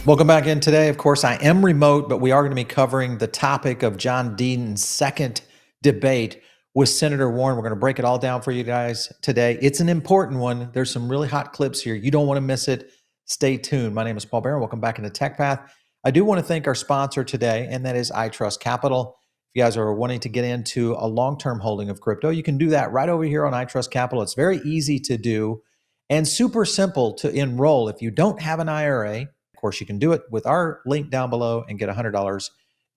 Welcome back in today. Of course, I am remote, but we are going to be covering the topic of John Deaton's second debate with Senator Warren. We're going to break it all down for you guys today. It's an important one. There's some really hot clips here. You don't want to miss it. Stay tuned. My name is Paul Barron. Welcome back into Tech Path. I do want to thank our sponsor today, and that is iTrust Capital. If you guys are wanting to get into a long-term holding of crypto, you can do that right over here on iTrust Capital. It's very easy to do and super simple to enroll. If you don't have an IRA, of course, you can do it with our link down below and get $100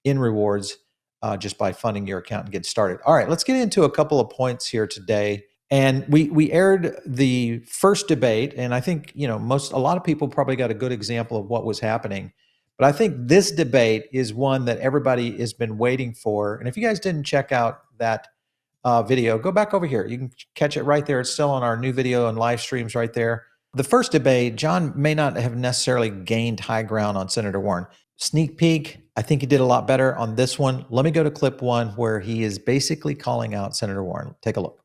in rewards just by funding your account and get started. All right, let's get into a couple of points here today. And we aired the first debate, and I think a lot of people probably got a good example of what was happening. But I think this debate is one that everybody has been waiting for. And if you guys didn't check out that video, go back over here. You can catch it right there. It's still on our new video and live streams right there. The first debate, John may not have necessarily gained high ground on Senator Warren. Sneak peek, I think he did a lot better on this one. Let me go to clip one where he is basically calling out Senator Warren. Take a look.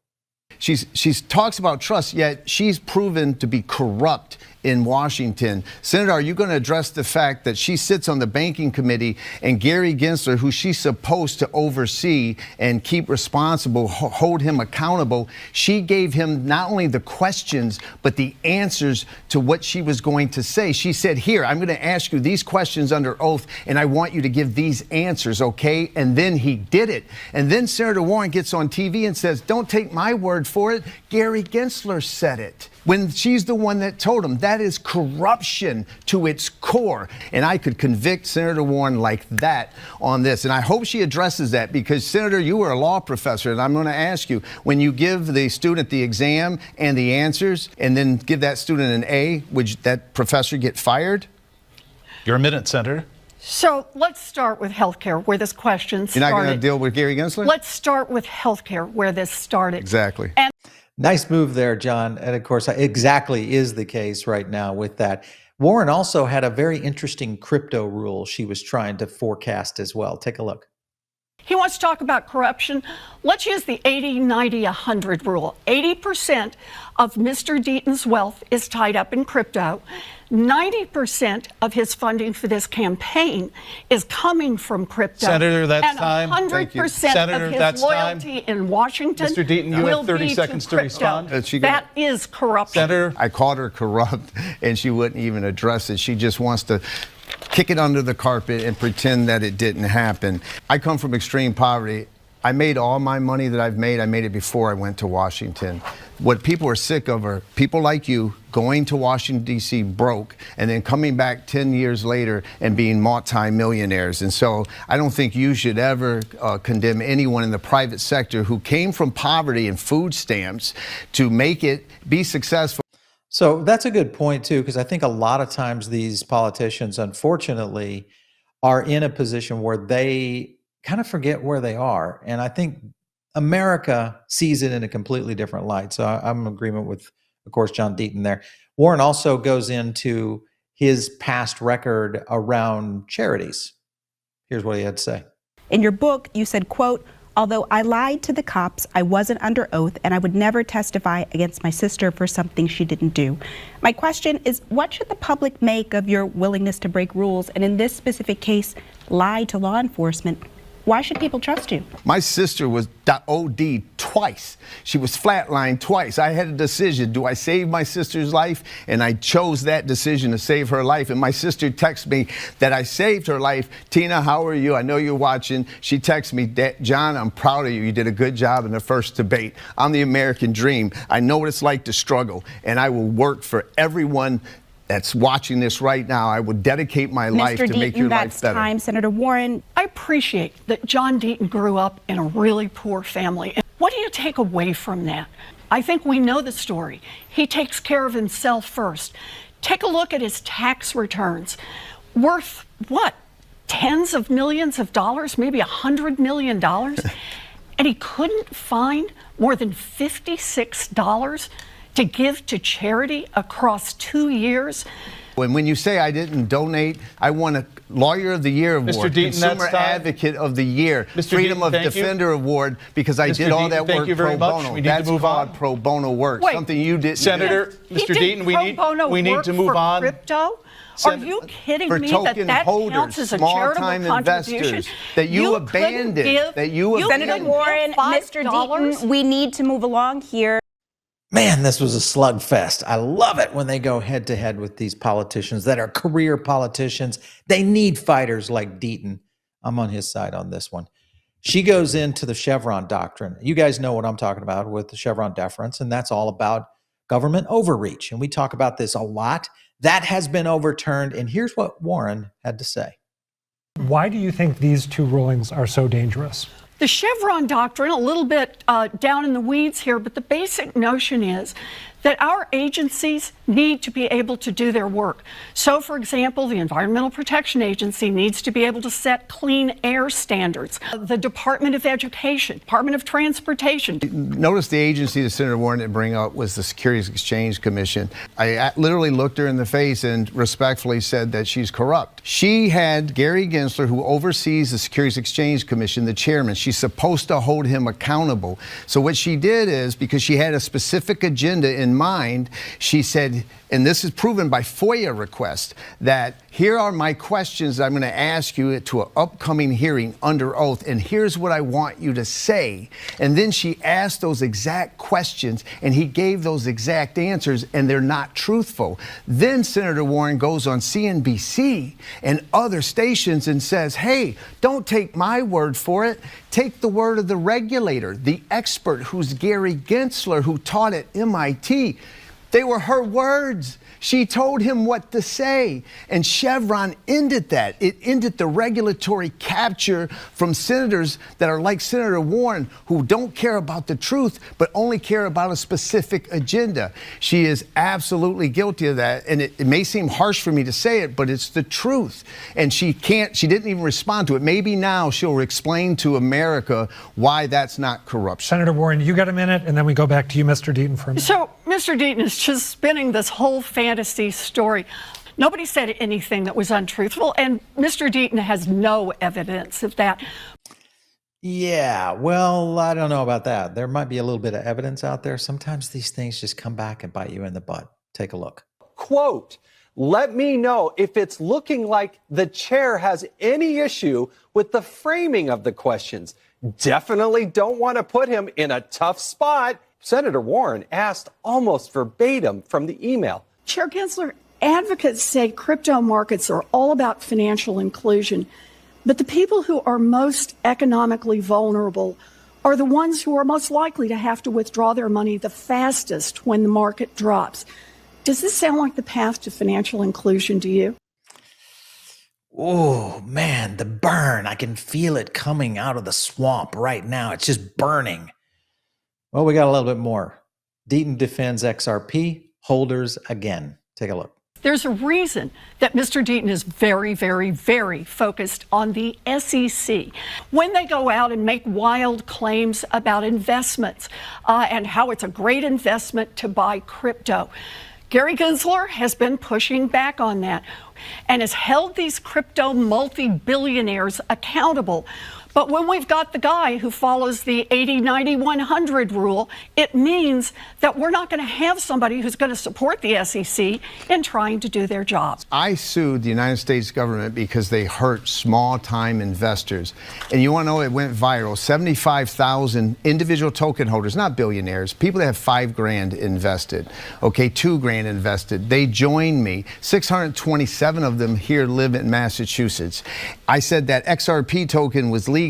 She's talks about trust, yet she's proven to be corrupt in Washington. Senator, are you going to address the fact that she sits on the banking committee and Gary Gensler, who she's supposed to oversee and keep responsible, hold him accountable, she gave him not only the questions, but the answers to what she was going to say. She said, here, I'm going to ask you these questions under oath, and I want you to give these answers, okay? And then he did it. And then Senator Warren gets on TV and says, don't take my word for it. Gary Gensler said it. When she's the one that told him. That is corruption to its core. And I could convict Senator Warren like that on this. And I hope she addresses that, because, Senator, you were a law professor, and I'm going to ask you, when you give the student the exam and the answers and then give that student an A, would that professor get fired? Your minute, Senator. So let's start with healthcare, where this question started. You're not going to deal with Gary Gensler? Let's start with healthcare, where this started. Exactly. And nice move there, John. And of course, exactly is the case right now with that. Warren also had a very interesting crypto rule she was trying to forecast as well. Take a look. he wants to talk about corruption. Let's use the 80, 90, 100 rule. 80% of Mr. Deaton's wealth is tied up in crypto. 90% of his funding for this campaign is coming from crypto. Senator, that's and time. 100% Senator, of his that's loyalty time. in Washington Mr. Deaton, you will have 30 be seconds to crypto. respond. That is corruption. Senator. I called her corrupt, and she wouldn't even address it. She just wants to kick it under the carpet and pretend that it didn't happen. I come from extreme poverty. I made all my money that I made it before I went to Washington. What people are sick of are people like you going to Washington, D.C. broke and then coming back 10 years later and being multi-millionaires. And so I don't think you should ever condemn anyone in the private sector who came from poverty and food stamps to make it be successful. So that's a good point, too, because I think a lot of times these politicians, unfortunately, are in a position where they kind of forget where they are. And I think America sees it in a completely different light. So I'm in agreement with, of course, John Deaton there. Warren also goes into his past record around charities. Here's what he had to say. In your book, you said, quote, "Although I lied to the cops, I wasn't under oath, and I would never testify against my sister for something she didn't do." My question is, what should the public make of your willingness to break rules, and in this specific case, lie to law enforcement? Why should people trust you? My sister was OD'd twice. She was flatlined twice. I had a decision. Do I save my sister's life? And I chose that decision to save her life. And my sister texted me that I saved her life. "Tina, how are you? I know you're watching." She texted me, "John, I'm proud of you. You did a good job in the first debate. I'm the American dream. I know what it's like to struggle. And I will work for everyone that's watching this right now. I would dedicate my life to make your life better." Time, Senator Warren. I appreciate that John Deaton grew up in a really poor family. What do you take away from that? I think we know the story. He takes care of himself first. Take a look at his tax returns. Worth what? Tens of millions of dollars, maybe $100 million. And he couldn't find more than $56 to give to charity across 2 years. When you say I didn't donate, I won a Lawyer of the Year award, Mr. Deaton, Consumer that's time. Advocate of the Year, Mr. Freedom Deaton, of thank you. Defender award because I Mr. did all Deaton, that thank work you very pro much. bono. We need to That's move called on. pro bono work, Wait. something you didn't Senator, do. He Mr. did Deaton, pro bono we need work to move for on. Crypto? Are you kidding For me token that holders, counts as a small-time charitable contribution? investors that you abandoned, Senator Warren, Mr. Deaton, we need to move along here. Man, this was a slugfest. I love it when they go head to head with these politicians that are career politicians. They need fighters like Deaton. I'm on his side on this one. She goes into the Chevron doctrine. You guys know what I'm talking about with the Chevron deference, and that's all about government overreach. And we talk about this a lot. That has been overturned. And here's what Warren had to say. Why do you think these two rulings are so dangerous? The Chevron doctrine, a little bit down in the weeds here, but the basic notion is that our agencies need to be able to do their work. So, for example, the Environmental Protection Agency needs to be able to set clean air standards. The Department of Education, Department of Transportation. Notice the agency that Senator Warren didn't bring up was the Securities Exchange Commission. I literally looked her in the face and respectfully said that she's corrupt. She had Gary Gensler, who oversees the Securities Exchange Commission, the chairman. She's supposed to hold him accountable. So what she did is, because she had a specific agenda in mind, she said, and this is proven by FOIA request, that here are my questions I'm going to ask you to an upcoming hearing under oath, and here's what I want you to say. And then she asked those exact questions, and he gave those exact answers, and they're not truthful. Then Senator Warren goes on CNBC and other stations and says, hey, don't take my word for it. Take the word of the regulator, the expert who's Gary Gensler, who taught at MIT. They were her words. She told him what to say. And Chevron ended that. It ended the regulatory capture from senators that are like Senator Warren, who don't care about the truth, but only care about a specific agenda. She is absolutely guilty of that. And it may seem harsh for me to say it, but it's the truth. And she didn't even respond to it. Maybe now she'll explain to America why that's not corruption. Senator Warren, you got a minute, and then we go back to you, Mr. Deaton, for a minute. So, Mr. Deaton is just spinning this whole fantasy story. Nobody said anything that was untruthful, and Mr. Deaton has no evidence of that. Yeah, well, I don't know about that. There might be a little bit of evidence out there. Sometimes these things just come back and bite you in the butt. Take a look. Quote, let me know if it's looking like the chair has any issue with the framing of the questions. Definitely don't want to put him in a tough spot. Senator Warren asked almost verbatim from the email. Chair Gensler, advocates say crypto markets are all about financial inclusion, but the people who are most economically vulnerable are the ones who are most likely to have to withdraw their money the fastest when the market drops. Does this sound like the path to financial inclusion to you? Oh, man, the burn. I can feel it coming out of the swamp right now. It's just burning. Well, we got a little bit more. Deaton defends XRP holders again. Take a look. There's a reason that Mr. Deaton is very, very, very focused on the SEC. When they go out and make wild claims about investments and how it's a great investment to buy crypto, Gary Gensler has been pushing back on that and has held these crypto multi-billionaires accountable. But when we've got the guy who follows the 80, 90, 100 rule, it means that we're not going to have somebody who's going to support the SEC in trying to do their job. I sued the United States government because they hurt small-time investors. And you want to know, it went viral. 75,000 individual token holders, not billionaires, people that have $5,000 invested, okay, $2,000 invested. They joined me. 627 of them here live in Massachusetts. I said that XRP token was legal.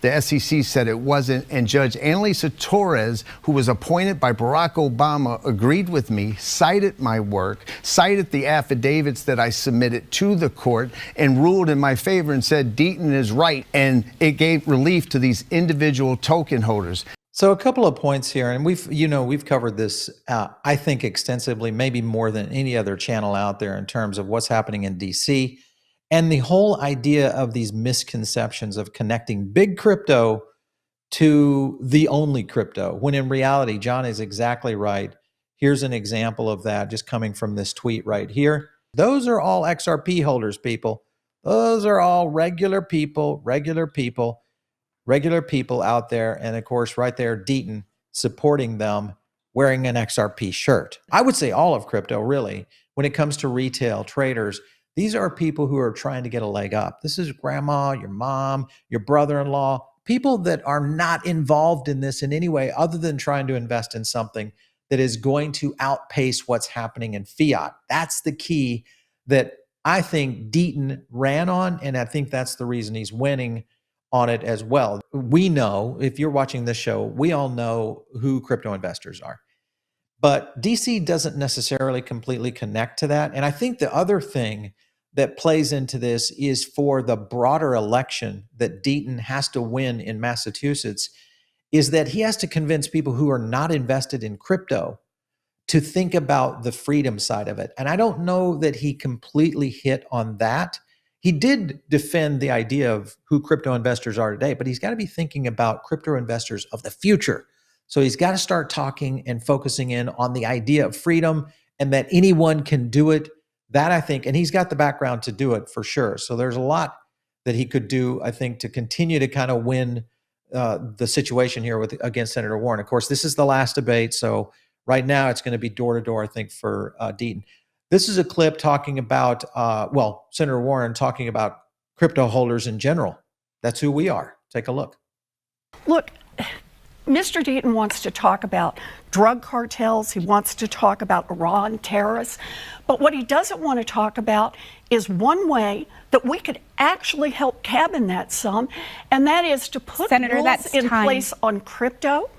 The SEC said it wasn't, and Judge Annalisa Torres, who was appointed by Barack Obama, agreed with me, cited my work, cited the affidavits that I submitted to the court, and ruled in my favor and said Deaton is right, and it gave relief to these individual token holders. So a couple of points here, and we've covered this, I think, extensively, maybe more than any other channel out there in terms of what's happening in DC. And the whole idea of these misconceptions of connecting big crypto to the only crypto, when in reality, John is exactly right. Here's an example of that just coming from this tweet right here. Those are all XRP holders, people. Those are all regular people out there. And of course, right there, Deaton supporting them wearing an XRP shirt. I would say all of crypto, really, when it comes to retail traders, these are people who are trying to get a leg up. This is grandma, your mom, your brother-in-law, people that are not involved in this in any way other than trying to invest in something that is going to outpace what's happening in fiat. That's the key that I think Deaton ran on, and I think that's the reason he's winning on it as well. We know, if you're watching this show, we all know who crypto investors are. But DC doesn't necessarily completely connect to that. And I think the other thing that plays into this is for the broader election that Deaton has to win in Massachusetts, is that he has to convince people who are not invested in crypto to think about the freedom side of it. And I don't know that he completely hit on that. He did defend the idea of who crypto investors are today, but he's got to be thinking about crypto investors of the future. So he's got to start talking and focusing in on the idea of freedom and that anyone can do it. That I think, and he's got the background to do it for sure. So there's a lot that he could do, I think, to continue to kind of win the situation here against Senator Warren. Of course, this is the last debate. So right now it's going to be door to door, I think, for Deaton. This is a clip talking about, Senator Warren talking about crypto holders in general. That's who we are. Take a look. Look, Mr. Deaton wants to talk about drug cartels. He wants to talk about Iran terrorists. But what he doesn't want to talk about is one way that we could actually help cabin that some, and that is to put rules in place on crypto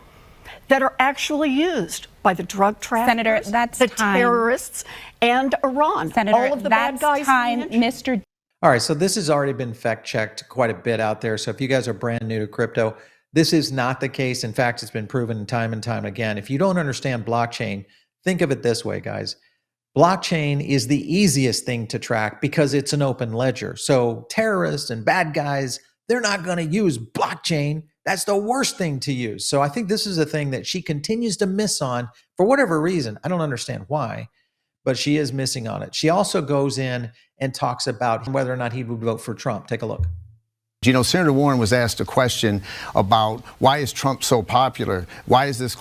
that are actually used by the drug traffickers, the terrorists, and Iran. All of the bad guys. Mr. All right, so this has already been fact-checked quite a bit out there. So if you guys are brand new to crypto, this is not the case. In fact, it's been proven time and time again. If you don't understand blockchain, think of it this way, guys. Blockchain is the easiest thing to track because it's an open ledger. So terrorists and bad guys, they're not going to use blockchain. That's the worst thing to use. So I think this is a thing that she continues to miss on for whatever reason. I don't understand why, but she is missing on it. She also goes in and talks about whether or not he would vote for Trump. Take a look. You know, Senator Warren was asked a question about why is Trump so popular? Why is this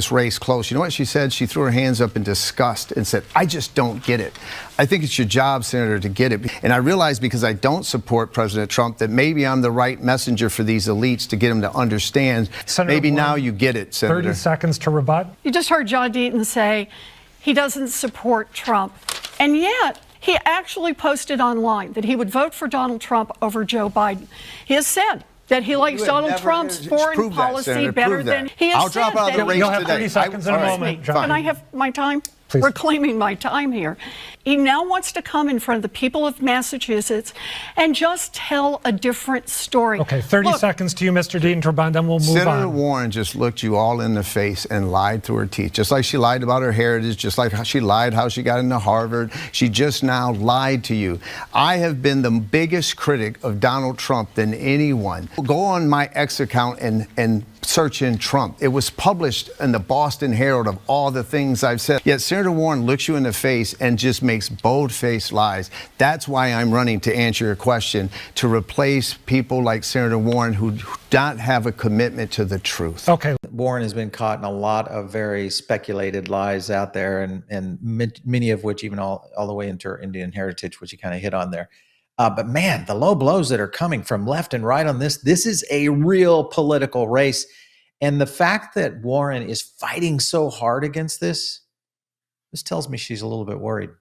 race close? You know what she said? She threw her hands up in disgust and said, I just don't get it. I think it's your job, Senator, to get it. And I realize because I don't support President Trump that maybe I'm the right messenger for these elites to get them to understand. Senator maybe Warren, now you get it, Senator. 30 seconds to rebut. You just heard John Deaton say he doesn't support Trump. And yet, he actually posted online that he would vote for Donald Trump over Joe Biden. He has said that he likes Donald Trump's foreign policy better than he has I'll drop out of the race You'll have today. 30 seconds in a moment, John. Can I have my time? Please. Reclaiming my time here. He now wants to come in front of the people of Massachusetts and just tell a different story. Okay, 30 seconds to you, Mr. Deaton, to rebut, then we'll move on. Senator Warren just looked you all in the face and lied through her teeth, just like she lied about her heritage, just like how she lied how she got into Harvard. She just now lied to you. I have been the biggest critic of Donald Trump than anyone. Go on my X account and search in Trump. It was published in the Boston Herald of all the things I've said. Yet Senator Warren looks you in the face and just makes bold-faced lies. That's why I'm running to answer your question, to replace people like Senator Warren who don't have a commitment to the truth. Okay. Warren has been caught in a lot of very speculated lies out there, and many of which even all the way into her Indian heritage, which you kind of hit on there. But man, the low blows that are coming from left and right on this is a real political race. And the fact that Warren is fighting so hard against this tells me she's a little bit worried.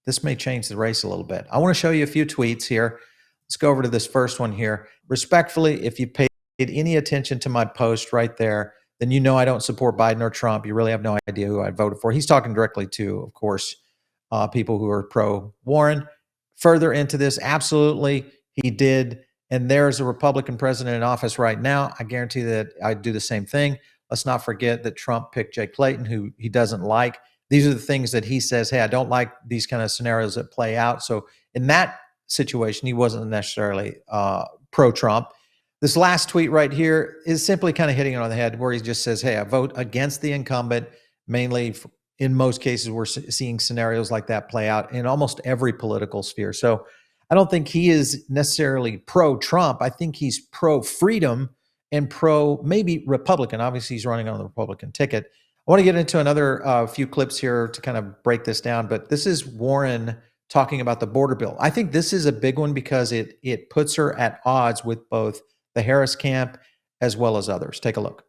This may change the race a little bit. I want to show you a few tweets here. Let's go over to this first one here. Respectfully, if you paid any attention to my post right there, then you know I don't support Biden or Trump. You really have no idea who I voted for. He's talking directly to, of course, people who are pro-Warren. Further into this, absolutely, he did. And there's a Republican president in office right now. I guarantee that I'd do the same thing. Let's not forget that Trump picked Jay Clayton, who he doesn't like. These are the things that he says, hey, I don't like these kind of scenarios that play out. So in that situation, he wasn't necessarily pro-Trump. This last tweet right here is simply kind of hitting it on the head, where he just says, hey, I vote against the incumbent, mainly in most cases, we're seeing scenarios like that play out in almost every political sphere. So I don't think he is necessarily pro-Trump. I think he's pro-freedom and maybe Republican. Obviously, he's running on the Republican ticket. I want to get into another few clips here to kind of break this down, but this is Warren talking about the border bill. I think this is a big one because it puts her at odds with both the Harris camp as well as others. Take a look.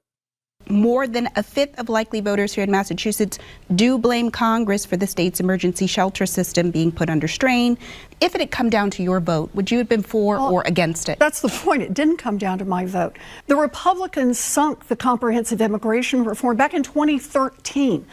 More than a fifth of likely voters here in Massachusetts do blame Congress for the state's emergency shelter system being put under strain. If it had come down to your vote, would you have been for or against it? That's the point. It didn't come down to my vote. The Republicans sunk the comprehensive immigration reform back in 2013.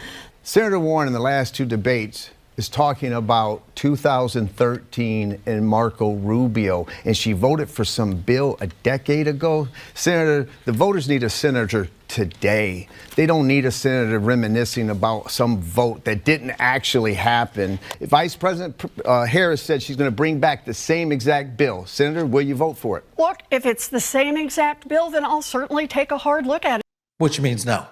Senator Warren in the last two debates is talking about 2013 and Marco Rubio, and she voted for some bill a decade ago. Senator, the voters need a senator today. They don't need a senator reminiscing about some vote that didn't actually happen. Vice President Harris said she's going to bring back the same exact bill. Senator, will you vote for it? Look, if it's the same exact bill, then I'll certainly take a hard look at it. Which means no.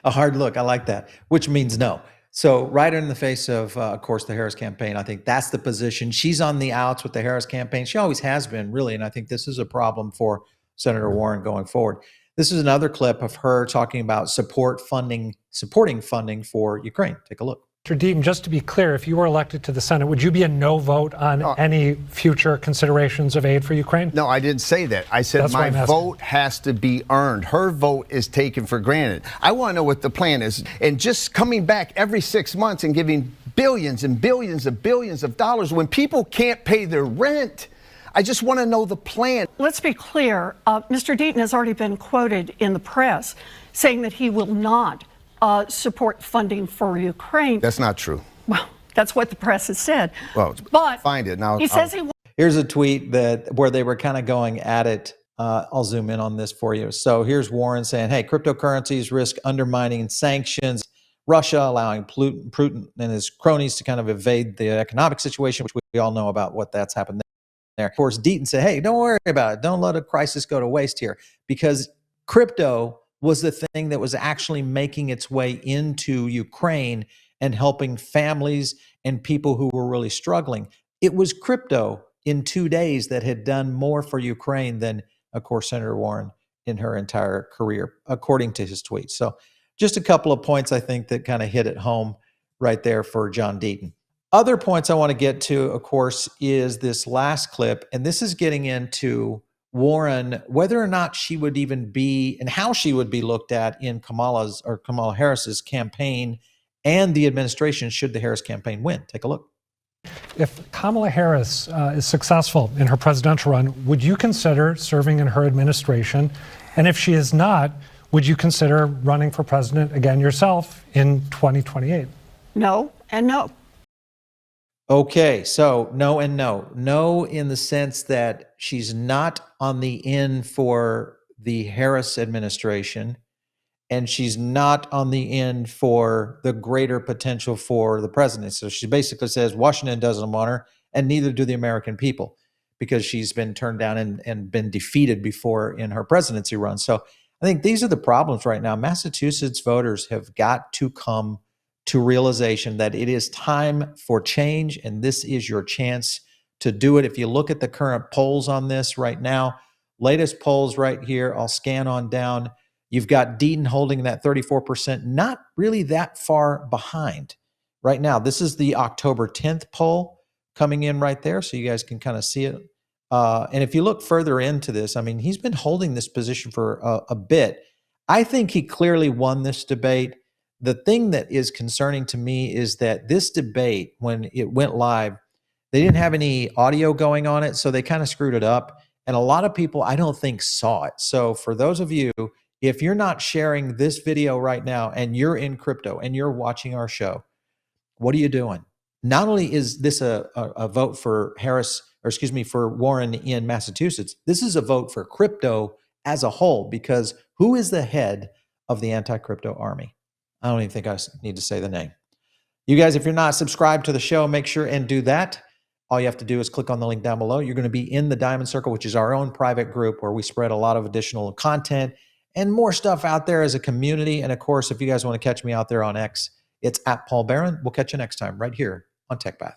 A hard look. I like that. Which means no. So right in the face of course, the Harris campaign, I think that's the position. She's on the outs with the Harris campaign. She always has been, really. And I think this is a problem for Senator Warren going forward. This is another clip of her talking about supporting funding for Ukraine. Take a look. Mr. Deaton, just to be clear, if you were elected to the Senate, would you be a no vote on any future considerations of aid for Ukraine? No, I didn't say that. I said That's my vote has to be earned. Her vote is taken for granted. I want to know what the plan is. And just coming back every 6 months and giving billions and billions and billions of dollars when people can't pay their rent. I just want to know the plan. Let's be clear. Mr. Deaton has already been quoted in the press saying that he will not support funding for Ukraine. That's not true. Well, that's what the press has said. Well, but find it now. He says he. Here's a tweet where they were kind of going at it. I'll zoom in on this for you. So here's Warren saying, "Hey, cryptocurrencies risk undermining sanctions. Russia allowing Putin and his cronies to kind of evade the economic situation, which we all know about what that's happened there." Of course, Deaton said, "Hey, don't worry about it. Don't let a crisis go to waste here," because crypto was the thing that was actually making its way into Ukraine and helping families and people who were really struggling. It was crypto in 2 days that had done more for Ukraine than, of course, Senator Warren in her entire career, according to his tweets. So just a couple of points, I think, that kind of hit it home right there for John Deaton. Other points I want to get to, of course, is this last clip, and this is getting into Warren, whether or not she would even be and how she would be looked at in Kamala Harris's campaign and the administration should the Harris campaign win. Take a look. If Kamala Harris is successful in her presidential run, would you consider serving in her administration? And if she is not, would you consider running for president again yourself in 2028? No and no. Okay, so no and no. No in the sense that she's not on the in for the Harris administration, and she's not on the in for the greater potential for the president. So she basically says Washington doesn't want her, and neither do the American people, because she's been turned down and been defeated before in her presidency run. So I think these are the problems right now. Massachusetts voters have got to come to realization that it is time for change, and this is your chance to do it. If you look at the current polls on this right now, latest polls right here, I'll scan on down. You've got Deaton holding that 34%, not really that far behind right now. This is the October 10th poll coming in right there, so you guys can kind of see it. And if you look further into this, I mean, he's been holding this position for a bit. I think he clearly won this debate. The thing that is concerning to me is that this debate, when it went live, they didn't have any audio going on it, so they kind of screwed it up. And a lot of people, I don't think, saw it. So for those of you, if you're not sharing this video right now and you're in crypto and you're watching our show, what are you doing? Not only is this a vote for for Warren in Massachusetts, this is a vote for crypto as a whole, because who is the head of the anti-crypto army? I don't even think I need to say the name. You guys, if you're not subscribed to the show, make sure and do that. All you have to do is click on the link down below. You're going to be in the Diamond Circle, which is our own private group where we spread a lot of additional content and more stuff out there as a community. And of course, if you guys want to catch me out there on X, It's at Paul Barron. We'll catch you next time right here on TechBath.